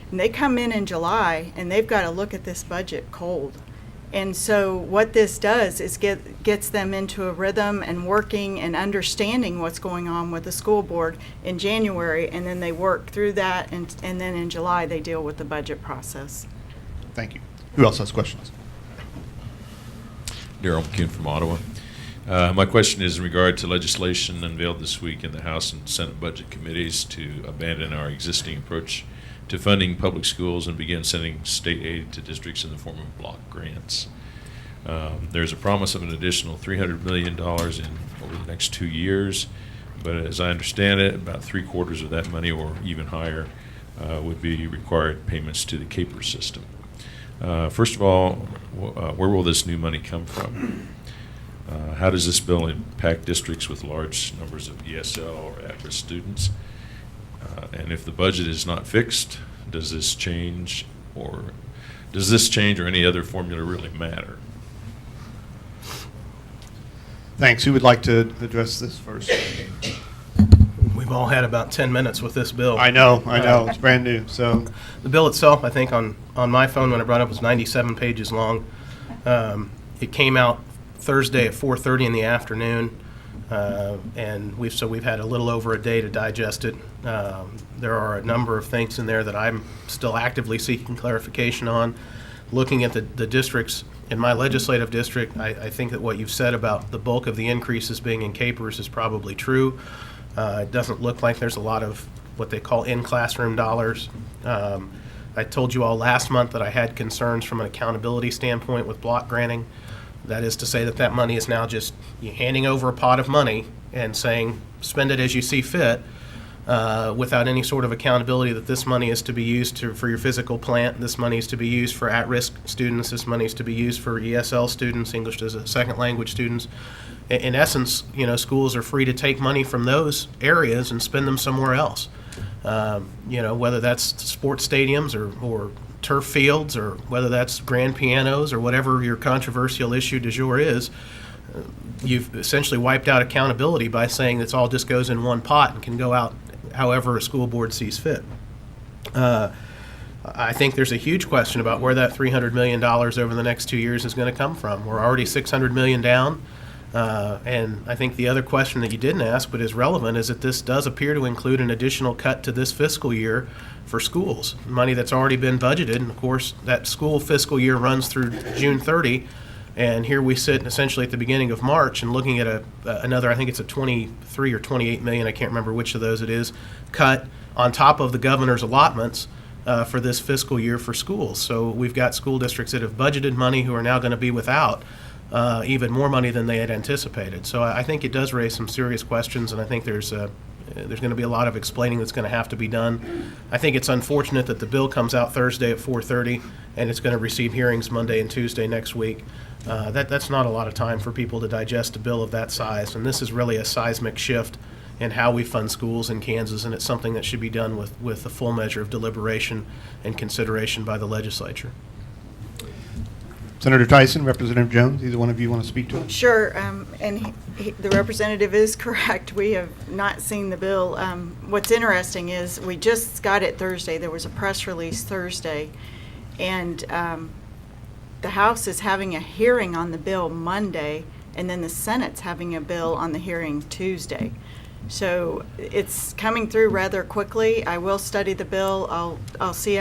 And they come in July and they've got to look at this budget cold. And so what this does is gets them into a rhythm and working and understanding what's going on with the school board in January, and then they work through that, and then in July they deal with the budget process. Thank you. Who else has questions? Darrell McKeon from Ottawa. My question is in regard to legislation unveiled this week in the House and Senate Budget Committees to abandon our existing approach to funding public schools and begin sending state aid to districts in the form of block grants. There's a promise of an additional $300 million over the next 2 years, but as I understand it, about 3/4 of that money, or even higher, would be required payments to the CAPER system. First of all, where will this new money come from? How does this bill impact districts with large numbers of ESL or at-risk students? And if the budget is not fixed, does this change or any other formula really matter? Thanks. Who would like to address this first? We've all had about 10 minutes with this bill. I know. It's brand new. So The bill itself, I think on my phone when I brought it up, was 97 pages long. It came out Thursday at 4:30 in the afternoon. And we've had a little over a day to digest it. There are a number of things in there that I'm still actively seeking clarification on. Looking at the districts in my legislative district, I think that what you've said about the bulk of the increases being in CAPERS is probably true. It doesn't look like there's a lot of what they call in-classroom dollars. I told you all last month that I had concerns from an accountability standpoint with block granting. That is to say that money is now just handing over a pot of money and saying, spend it as you see fit, without any sort of accountability that this money is to be used for your physical plant, this money is to be used for at-risk students, this money is to be used for ESL students, English as a second language students. In essence, schools are free to take money from those areas and spend them somewhere else. Whether that's sports stadiums or turf fields, or whether that's grand pianos, or whatever your controversial issue du jour is, you've essentially wiped out accountability by saying it's all just goes in one pot and can go out however a school board sees fit. I think there's a huge question about where that $300 million over the next 2 years is going to come from. We're already $600 million down. And I think the other question that you didn't ask but is relevant is that this does appear to include an additional cut to this fiscal year for schools, money that's already been budgeted. And of course, that school fiscal year runs through June 30. And here we sit essentially at the beginning of March and looking at another, I think it's a 23 or 28 million, I can't remember which of those it is, cut on top of the governor's allotments for this fiscal year for schools. So we've got school districts that have budgeted money who are now going to be without even more money than they had anticipated. So I think it does raise some serious questions, and I think there's going to be a lot of explaining that's going to have to be done. I think it's unfortunate that the bill comes out Thursday at 4:30, and it's going to receive hearings Monday and Tuesday next week. That's not a lot of time for people to digest a bill of that size, and this is really a seismic shift in how we fund schools in Kansas, and it's something that should be done with a full measure of deliberation and consideration by the legislature. Senator Tyson, Representative Jones, either one of you want to speak to it? Sure, and the representative is correct. We have not seen the bill. What's interesting is we just got it Thursday. There was a press release Thursday, and the House is having a hearing on the bill Monday, and then the Senate's having a bill on the hearing Tuesday. So it's coming through rather quickly. I will study the bill. I'll see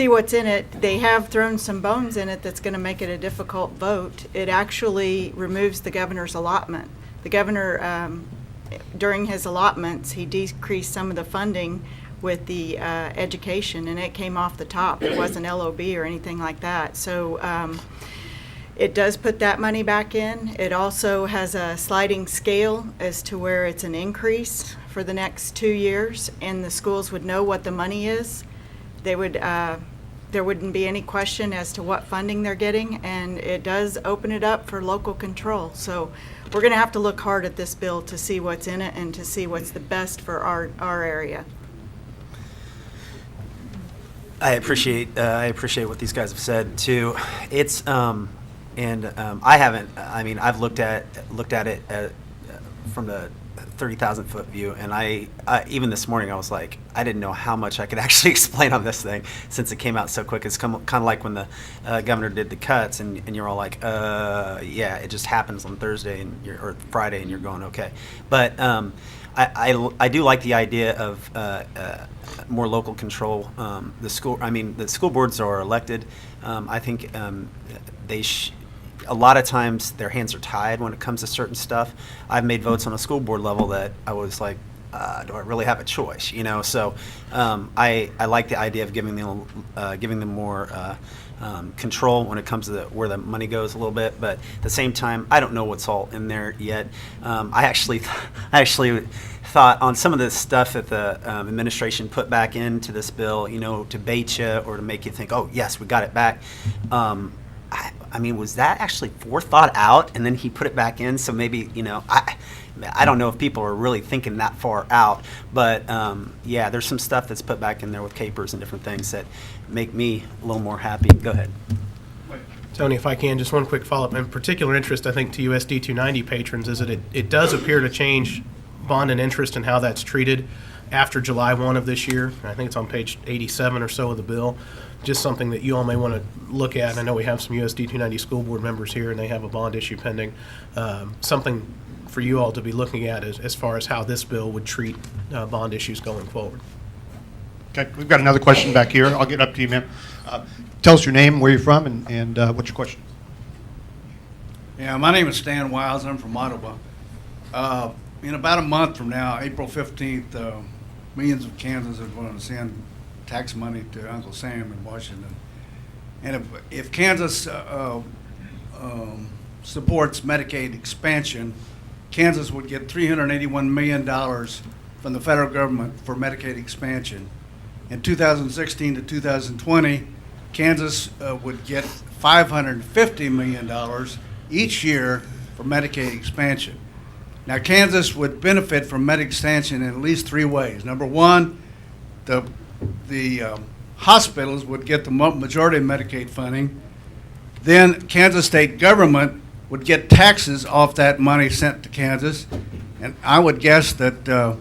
what's in it. They have thrown some bones in it that's going to make it a difficult vote. It actually removes the governor's allotment. The governor, during his allotments, he decreased some of the funding with the education, and it came off the top. It wasn't LOB or anything like that. So it does put that money back in. It also has a sliding scale as to where it's an increase for the next 2 years, and the schools would know what the money is. They would, there wouldn't be any question as to what funding they're getting, and it does open it up for local control. So we're going to have to look hard at this bill to see what's in it and to see what's the best for our area. I appreciate what these guys have said too. It's I haven't. I mean, I've looked at it from the 30,000 foot view, and I even this morning I was like, I didn't know how much I could actually explain on this thing since it came out so quick. It's kind of like when the governor did the cuts, and you're all like, yeah, it just happens on Thursday or Friday, and you're going okay. But I do like the idea of more local control. The school boards are elected. I think a lot of times their hands are tied when it comes to certain stuff. I've made votes on a school board level that I was like, do I really have a choice? So I like the idea of giving them more control when it comes to where the money goes a little bit. But at the same time, I don't know what's all in there yet. I actually thought on some of the stuff that the administration put back into this bill, to bait you or to make you think, oh yes, we got it back. I mean, was that actually forethought out, and then he put it back in? So maybe, I don't know if people are really thinking that far out, but yeah, there's some stuff that's put back in there with capers and different things that make me a little more happy. Go ahead. Tony, if I can, just one quick follow-up. In particular interest, I think, to USD 290 patrons is that it does appear to change bond and interest and how that's treated after July 1 of this year. I think it's on page 87 or so of the bill. Just something that you all may want to look at. I know we have some USD 290 school board members here, and they have a bond issue pending. Something for you all to be looking at as far as how this bill would treat bond issues going forward. Okay, we've got another question back here. I'll get up to you, ma'am. Tell us your name, where you're from, and what's your question? Yeah, my name is Stan Wiles. I'm from Ottawa. In about a month from now, April 15th, millions of Kansans are going to send tax money to Uncle Sam in Washington. And if Kansas supports Medicaid expansion, Kansas would get $381 million from the federal government for Medicaid expansion. In 2016 to 2020, Kansas would get $550 million each year for Medicaid expansion. Now, Kansas would benefit from Medicaid expansion in at least three ways. Number one, the hospitals would get the majority of Medicaid funding. Then Kansas state government would get taxes off that money sent to Kansas. And I would guess that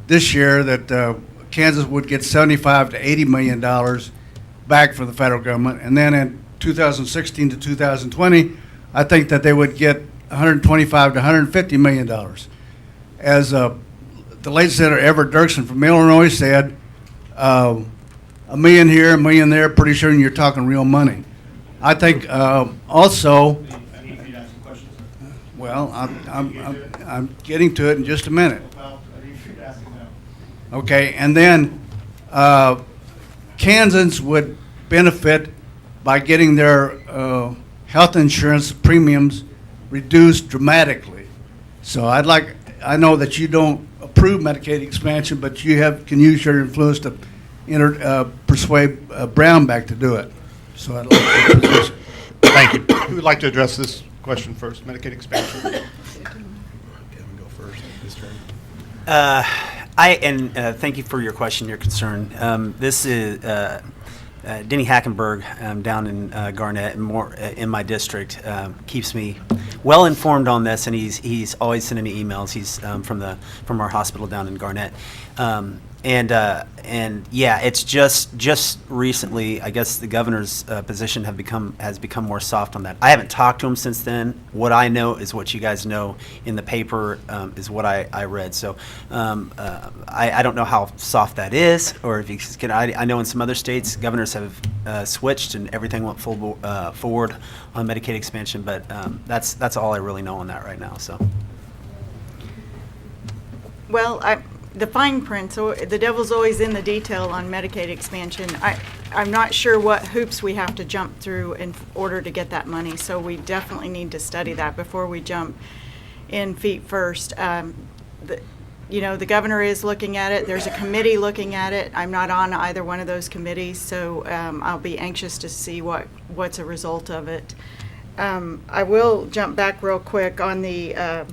this year that Kansas would get $75 to $80 million back from the federal government. And then in 2016 to 2020, I think that they would get $125 to $150 million. As the late Senator Everett Dirksen from Illinois said, $1 million here, $1 million there, pretty sure you're talking real money. I think also, I need you to ask some questions. well, I'm getting to it in just a minute. Well, I need you to ask them now. Okay, and then Kansans would benefit by getting their health insurance premiums reduced dramatically. So I know that you don't approve Medicaid expansion, but you can use your influence to persuade Brown back to do it. So I'd like to position. Thank you. Who would like to address this question first? Medicaid expansion. Kevin, go first. This turn. Thank you for your question, your concern. This is Denny Hackenberg down in Garnett and more in my district keeps me well informed on this, and he's always sending me emails. He's from our hospital down in Garnett. And yeah, it's just recently, I guess the governor's position has become more soft on that. I haven't talked to him since then. What I know is what you guys know in the paper is what I read. So I don't know how soft that is, or if you can. I know in some other states governors have switched and everything went forward on Medicaid expansion, but that's all I really know on that right now. So. Well, the fine print, so the devil's always in the detail on Medicaid expansion. I'm not sure what hoops we have to jump through in order to get that money, so we definitely need to study that before we jump in feet first. The governor is looking at it. There's a committee looking at it. I'm not on either one of those committees, so I'll be anxious to see what's a result of it. I will jump back real quick on the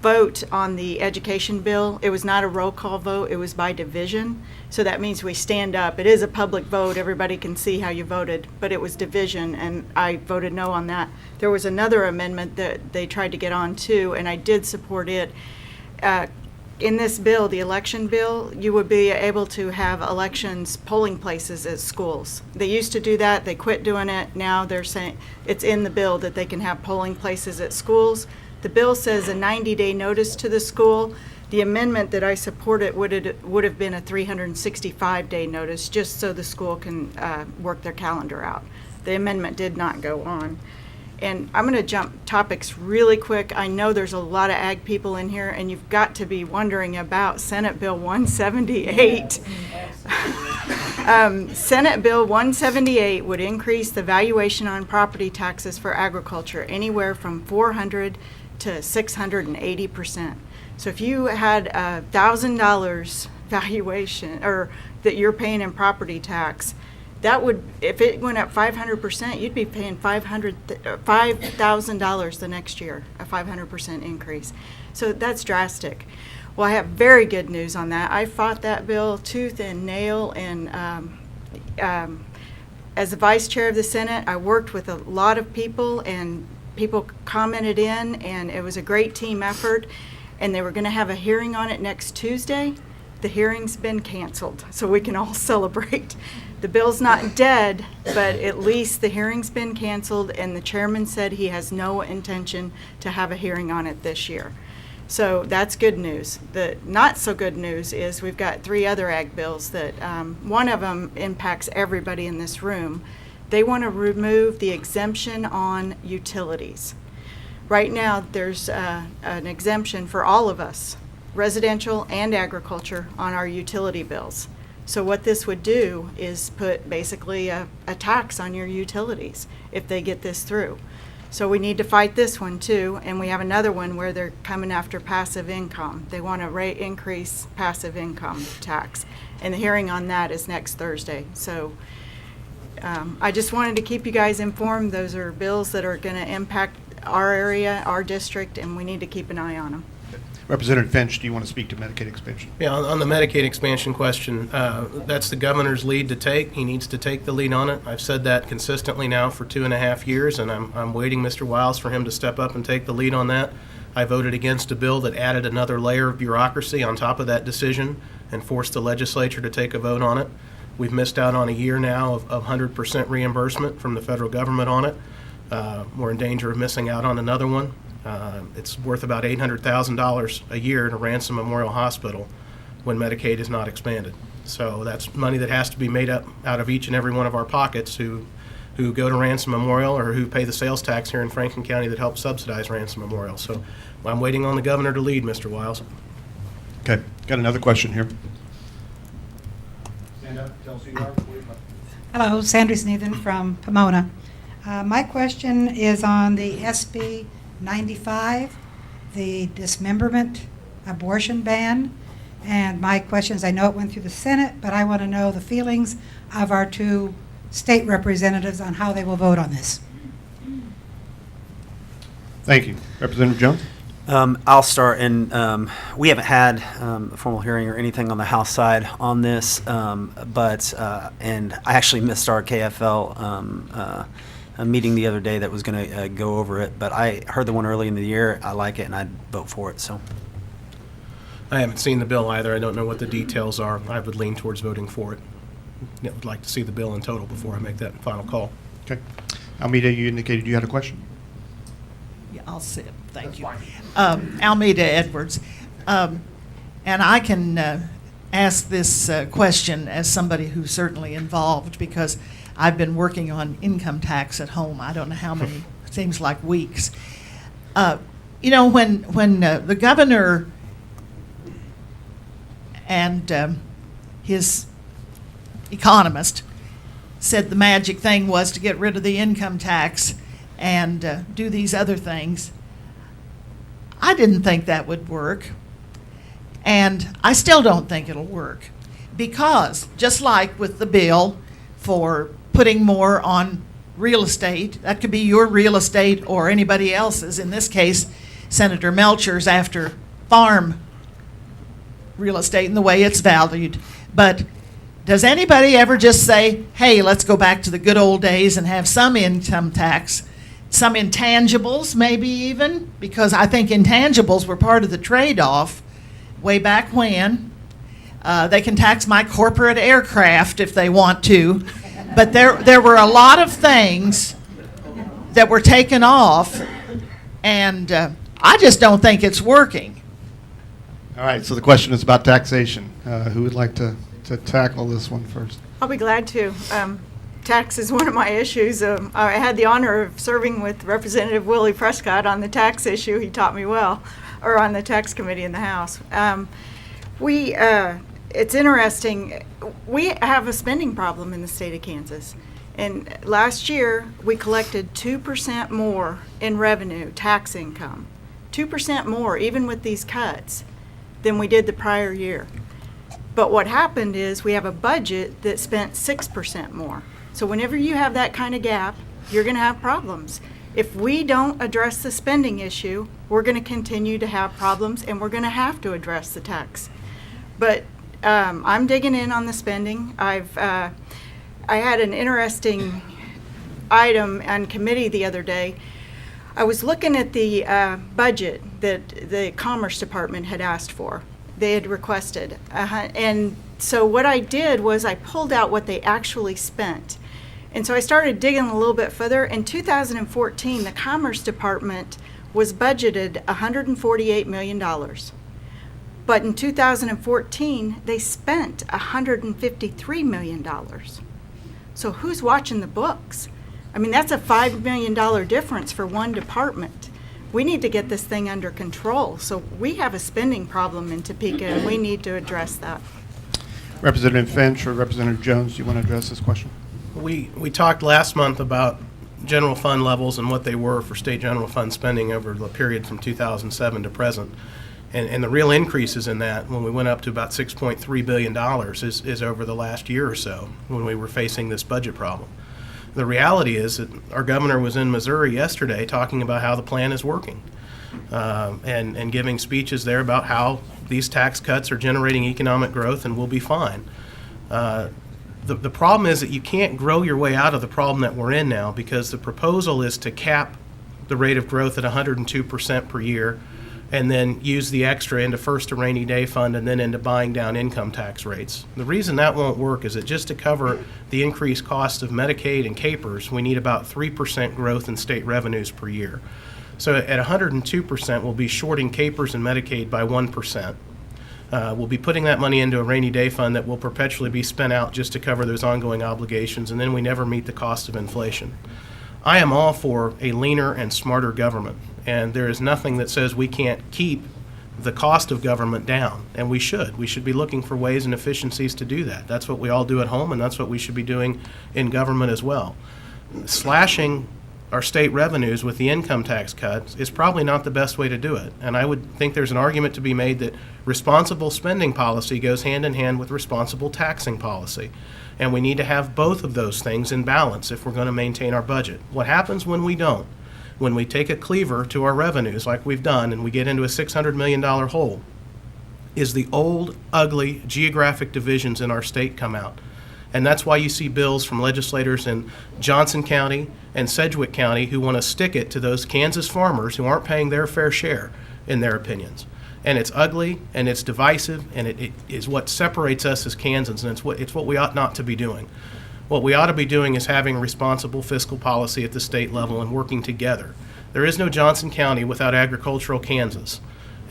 vote on the education bill. It was not a roll call vote, it was by division. So that means we stand up. It is a public vote, everybody can see how you voted, but it was division, and I voted no on that. There was another amendment that they tried to get on too, and I did support it. In this bill, the election bill, you would be able to have elections polling places at schools. They used to do that, they quit doing it. Now they're saying it's in the bill that they can have polling places at schools. The bill says a 90-day notice to the school. The amendment that I supported would have been a 365-day notice, just so the school can work their calendar out. The amendment did not go on. And I'm going to jump topics really quick. I know there's a lot of ag people in here, and you've got to be wondering about Senate Bill 178. Senate Bill 178 would increase the valuation on property taxes for agriculture anywhere from 400 to 680%. So if you had $1,000 valuation or that you're paying in property tax, that would, if it went up 500%, you'd be paying $5,000 the next year, a 500% increase. So that's drastic. Well, I have very good news on that. I fought that bill tooth and nail, and as the vice chair of the Senate, I worked with a lot of people, and people commented in, and it was a great team effort, and they were going to have a hearing on it next Tuesday. The hearing's been canceled, so we can all celebrate. The bill's not dead, but at least the hearing's been canceled, and the chairman said he has no intention to have a hearing on it this year. So that's good news. The not so good news is we've got 3 other ag bills that one of them impacts everybody in this room. They want to remove the exemption on utilities. Right now, there's an exemption for all of us, residential and agriculture, on our utility bills. So what this would do is put basically a tax on your utilities if they get this through. So we need to fight this one too, and we have another one where they're coming after passive income. They want to increase passive income tax, and the hearing on that is next Thursday. So I just wanted to keep you guys informed. Those are bills that are going to impact our area, our district, and we need to keep an eye on them. Representative Finch, do you want to speak to Medicaid expansion? Yeah, on the Medicaid expansion question, that's the governor's lead to take. He needs to take the lead on it. I've said that consistently now for 2.5 years, and I'm waiting, Mr. Wiles, for him to step up and take the lead on that. I voted against a bill that added another layer of bureaucracy on top of that decision and forced the legislature to take a vote on it. We've missed out on a year now of 100% reimbursement from the federal government on it. We're in danger of missing out on another one. It's worth about $800,000 a year to Ransom Memorial Hospital when Medicaid is not expanded. So that's money that has to be made up out of each and every one of our pockets who go to Ransom Memorial or who pay the sales tax here in Franklin County that helps subsidize Ransom Memorial. So I'm waiting on the governor to lead, Mr. Wiles. Okay, got another question here. Hello, Sandra Sneathen from Pomona. My question is on the SB 95, the dismemberment abortion ban. And my question is, I know it went through the Senate, but I want to know the feelings of our 2 state representatives on how they will vote on this. Thank you. Representative Jones? I'll start, and we haven't had a formal hearing or anything on the House side on this, but and I actually missed our KFL a meeting the other day that was going to go over it, but I heard the one early in the year. I like it, and I'd vote for it. So, I haven't seen the bill either. I don't know what the details are. I would lean towards voting for it. I would like to see the bill in total before I make that final call. Okay. Almeida, you indicated you had a question. Yeah, I'll sit. Thank you. Almeida Edwards. And I can ask this question as somebody who's certainly involved because I've been working on income tax at home. I don't know how many, it seems like weeks. You know, when the governor and his economist said the magic thing was to get rid of the income tax and do these other things, I didn't think that would work. And I still don't think it'll work. Because just like with the bill for putting more on real estate, that could be your real estate or anybody else's. In this case, Senator Melcher's after farm real estate and the way it's valued. But does anybody ever just say, hey, let's go back to the good old days and have some income tax, some intangibles maybe even? Because I think intangibles were part of the trade-off way back when. They can tax my corporate aircraft if they want to. But there were a lot of things that were taken off, and I just don't think it's working. All right, so the question is about taxation. Who would like to tackle this one first? I'll be glad to. Tax is one of my issues. I had the honor of serving with Representative Willie Prescott on the tax issue. He taught me well, or on the tax committee in the House. It's interesting. We have a spending problem in the state of Kansas. And last year, we collected 2% more in revenue, tax income. 2% more, even with these cuts, than we did the prior year. But what happened is we have a budget that spent 6% more. So whenever you have that kind of gap, you're going to have problems. If we don't address the spending issue, we're going to continue to have problems, and we're going to have to address the tax. But I'm digging in on the spending. I had an interesting item on committee the other day. I was looking at the budget that the Commerce Department had asked for. They had requested. And so what I did was I pulled out what they actually spent. And so I started digging a little bit further. In 2014, the Commerce Department was budgeted $148 million. But in 2014, they spent $153 million. So who's watching the books? I mean, that's a $5 million difference for one department. We need to get this thing under control. So we have a spending problem in Topeka, and we need to address that. Representative Finch or Representative Jones, do you want to address this question? We talked last month about general fund levels and what they were for state general fund spending over the period from 2007 to present. And the real increases in that, when we went up to about $6.3 billion, is over the last year or so when we were facing this budget problem. The reality is that our governor was in Missouri yesterday talking about how the plan is working and giving speeches there about how these tax cuts are generating economic growth and we'll be fine. The problem is that you can't grow your way out of the problem that we're in now because the proposal is to cap the rate of growth at 102% per year and then use the extra into first a rainy day fund and then into buying down income tax rates. The reason that won't work is that just to cover the increased cost of Medicaid and CAPERS, we need about 3% growth in state revenues per year. So at 102%, we'll be shorting CAPERS and Medicaid by 1%. We'll be putting that money into a rainy day fund that will perpetually be spent out just to cover those ongoing obligations, and then we never meet the cost of inflation. I am all for a leaner and smarter government, and there is nothing that says we can't keep the cost of government down, and we should. We should be looking for ways and efficiencies to do that. That's what we all do at home, and that's what we should be doing in government as well. Slashing our state revenues with the income tax cuts is probably not the best way to do it. And I would think there's an argument to be made that responsible spending policy goes hand in hand with responsible taxing policy. And we need to have both of those things in balance if we're going to maintain our budget. What happens when we don't when we take a cleaver to our revenues like we've done and we get into a $600 million hole, is the old, ugly geographic divisions in our state come out. And that's why you see bills from legislators in Johnson County and Sedgwick County who want to stick it to those Kansas farmers who aren't paying their fair share, in their opinions. And it's ugly, and it's divisive, and it is what separates us as Kansans, and it's what we ought not to be doing. What we ought to be doing is having responsible fiscal policy at the state level and working together. There is no Johnson County without agricultural Kansas.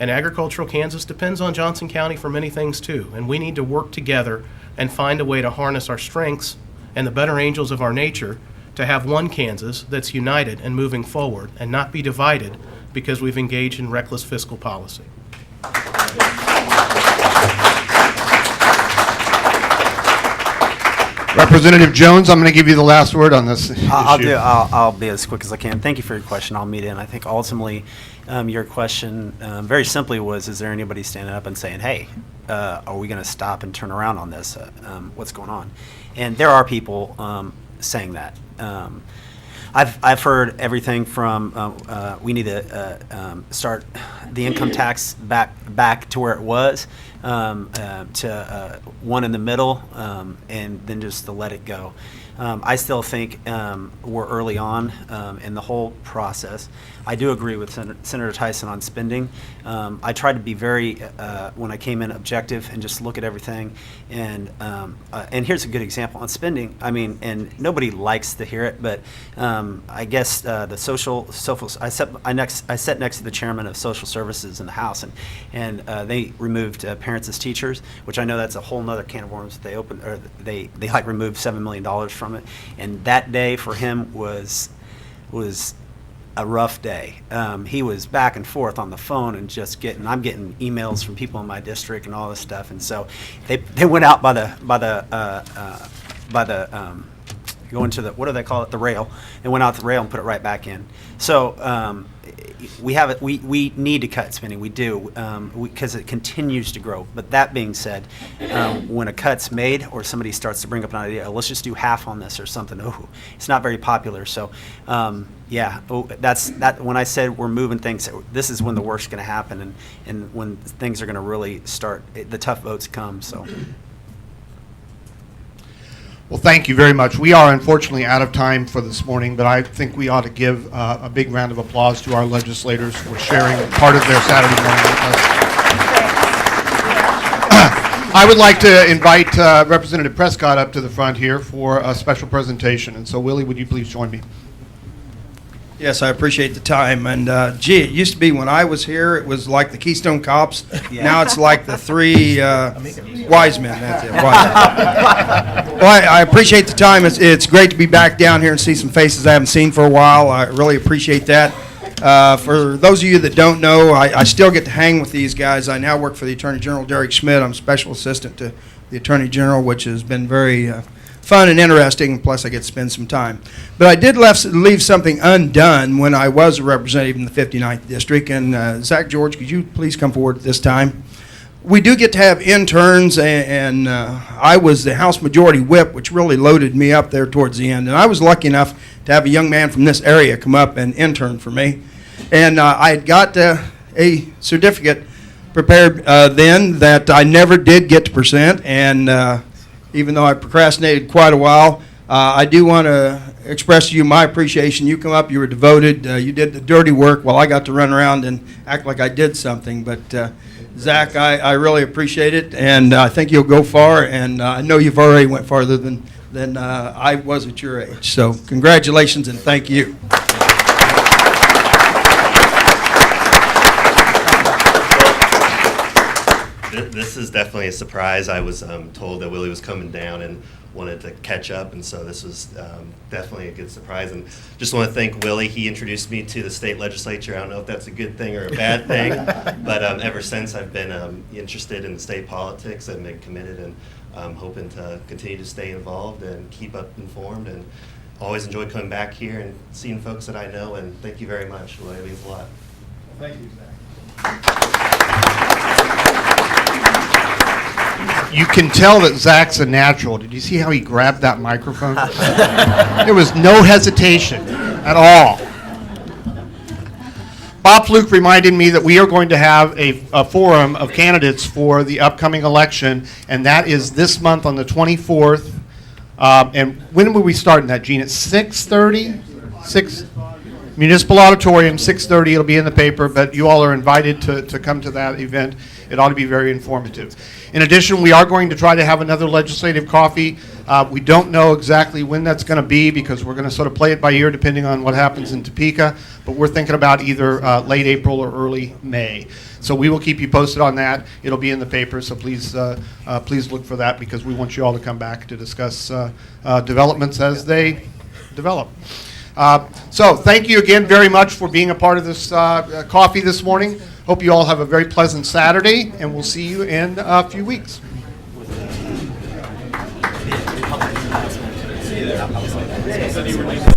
And agricultural Kansas depends on Johnson County for many things too. And we need to work together and find a way to harness our strengths and the better angels of our nature to have one Kansas that's united and moving forward and not be divided because we've engaged in reckless fiscal policy. Representative Jones, I'm going to give you the last word on this issue. I'll be as quick as I can. Thank you for your question. I'll meet in. I think ultimately your question very simply was, is there anybody standing up and saying, hey, are we going to stop and turn around on this? What's going on? And there are people saying that. I've heard everything from we need to start the income tax back to where it was, to one in the middle, and then just to let it go. I still think we're early on in the whole process. I do agree with Senator Tyson on spending. I tried to be very, when I came in, objective and just look at everything. And here's a good example on spending. I mean, and nobody likes to hear it, but I guess the social I sat next to the chairman of social services in the House, and they removed parents as teachers, which I know that's a whole nother can of worms. They opened, or they like removed $7 million from it, and that day for him was a rough day. He was back and forth on the phone and just I'm getting emails from people in my district and all this stuff. And so they went out by the going to the, what do they call it, the rail, and went out the rail and put it right back in. So we need to cut spending. We do, because it continues to grow. But that being said, when a cut's made or somebody starts to bring up an idea, let's just do half on this or something, it's not very popular. So that's when I said we're moving things, this is when the work's going to happen, and when things are going to really start, the tough votes come. So. Well, thank you very much. We are unfortunately out of time for this morning, but I think we ought to give a big round of applause to our legislators for sharing part of their Saturday morning with us. I would like to invite Representative Prescott up to the front here for a special presentation. And so, Willie, would you please join me? Yes, I appreciate the time. And gee, it used to be when I was here, it was like the Keystone Cops. Yeah. Now it's like the three wise men. That's it. Wise men. Well, I appreciate the time. It's great to be back down here and see some faces I haven't seen for a while. I really appreciate that. For those of you that don't know, I still get to hang with these guys. I now work for the Attorney General, Derek Schmidt. I'm Special Assistant to the Attorney General, which has been very fun and interesting, plus I get to spend some time. But I did leave something undone when I was a representative in the 59th District, and Zach George, could you please come forward this time? We do get to have interns, and I was the House Majority Whip, which really loaded me up there towards the end, and I was lucky enough to have a young man from this area come up and intern for me. And I had got a certificate prepared then that I never did get to present, and even though I procrastinated quite a while, I do want to express to you my appreciation. You come up, you were devoted, you did the dirty work while I got to run around and act like I did something. But Zach, I really appreciate it, and I think you'll go far, and I know you've already went farther than I was at your age. So congratulations and thank you. This is definitely a surprise. I was told that Willie was coming down and wanted to catch up, and so this was definitely a good surprise. And just want to thank Willie. He introduced me to the state legislature. I don't know if that's a good thing or a bad thing, but ever since I've been interested in state politics and been committed, and I'm hoping to continue to stay involved and keep up informed, and always enjoy coming back here and seeing folks that I know, and thank you very much. Willie, it means a lot. Well, thank you, Zach. You can tell that Zach's a natural. Did you see how he grabbed that microphone? There was no hesitation at all. Bob Fluke reminded me that we are going to have a forum of candidates for the upcoming election, and that is this month on the 24th. And when will we start that, Gene? At 6:30? 6 Municipal Auditorium, 6:30. It'll be in the paper, but you all are invited to come to that event. It ought to be very informative. In addition, we are going to try to have another legislative coffee. We don't know exactly when that's going to be because we're going to sort of play it by ear depending on what happens in Topeka, but we're thinking about either late April or early May. So we will keep you posted on that. It'll be in the paper, so please look for that because we want you all to come back to discuss developments as they develop. So thank you again very much for being a part of this coffee this morning. Hope you all have a very pleasant Saturday, and we'll see you in a few weeks. See you there.